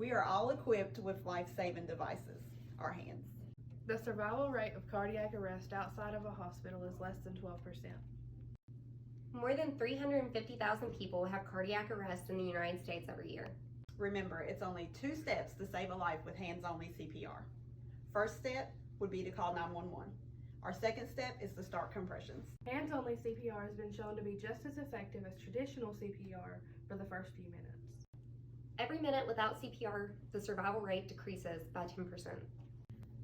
We are all equipped with life-saving devices, our hands. The survival rate of cardiac arrest outside of a hospital is less than 12%. More than 350,000 people have cardiac arrest in the United States every year. Remember, it's only 2 steps to save a life with hands-only CPR. First step would be to call 911. Our second step is to start compressions. Hands-only CPR has been shown to be just as effective as traditional CPR for the first few minutes. Every minute without CPR, the survival rate decreases by 10%.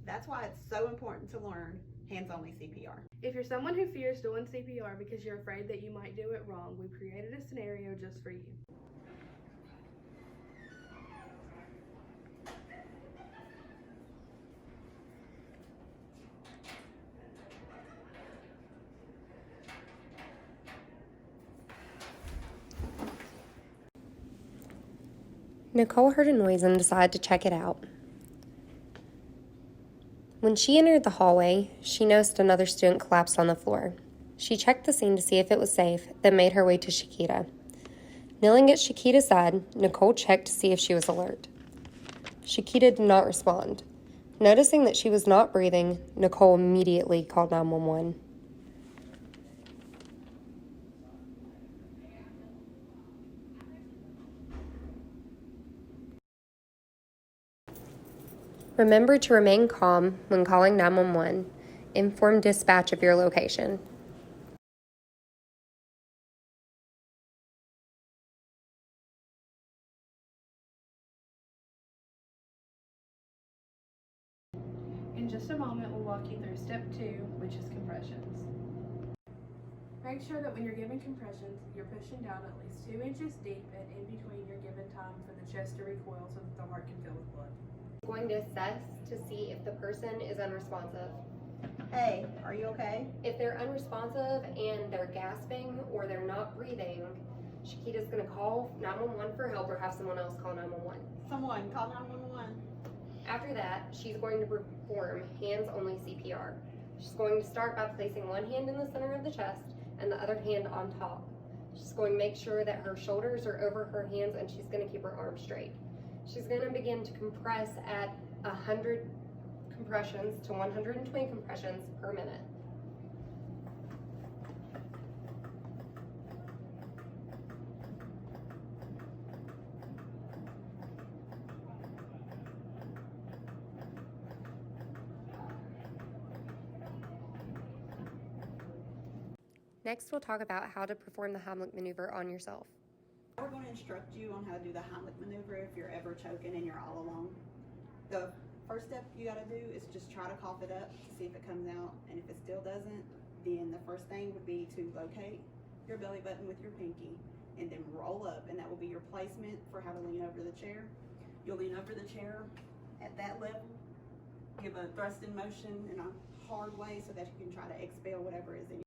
That's why it's so important to learn hands-only CPR. If you're someone who fears doing CPR because you're afraid that you might do it wrong, we've created a scenario just for you. Nicole heard a noise and decided to check it out. When she entered the hallway, she noticed another student collapsed on the floor. She checked the scene to see if it was safe, then made her way to Shakita. Kneeling at Shakita's side, Nicole checked to see if she was alert. Shakita did not respond. Noticing that she was not breathing, Nicole immediately called 911. Remember to remain calm when calling 911. Inform dispatch of your location. In just a moment, we'll walk you through step 2, which is compressions. Make sure that when you're giving compressions, you're pushing down at least 2 inches deep and in between your given time for the chest to recoil so that the heart can fill with blood. Going to assess to see if the person is unresponsive. Hey, are you okay? If they're unresponsive and they're gasping or they're not breathing, Shakita's going to call 911 for help or have someone else call 911. Someone, call 911. After that, she's going to perform hands-only CPR. She's going to start by placing one hand in the center of the chest and the other hand on top. She's going to make sure that her shoulders are over her hands and she's going to keep her arms straight. She's going to begin to compress at 100 compressions to 120 compressions per minute. Next, we'll talk about how to perform the Heimlich maneuver on yourself. We're going to instruct you on how to do the Heimlich maneuver if you're ever choking and you're all alone. The first step you got to do is just try to cough it up to see if it comes out, and if it still doesn't, then the first thing would be to locate your belly button with your pinky and then roll up, and that will be your placement for how to lean over the chair. You'll lean over the chair at that level, give a thrust in motion in a hard way so that you can try to expel whatever is in you.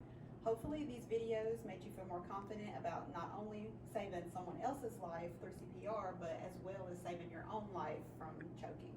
Hopefully these videos made you feel more confident about not only saving someone else's life through CPR, but as well as saving your own life from choking.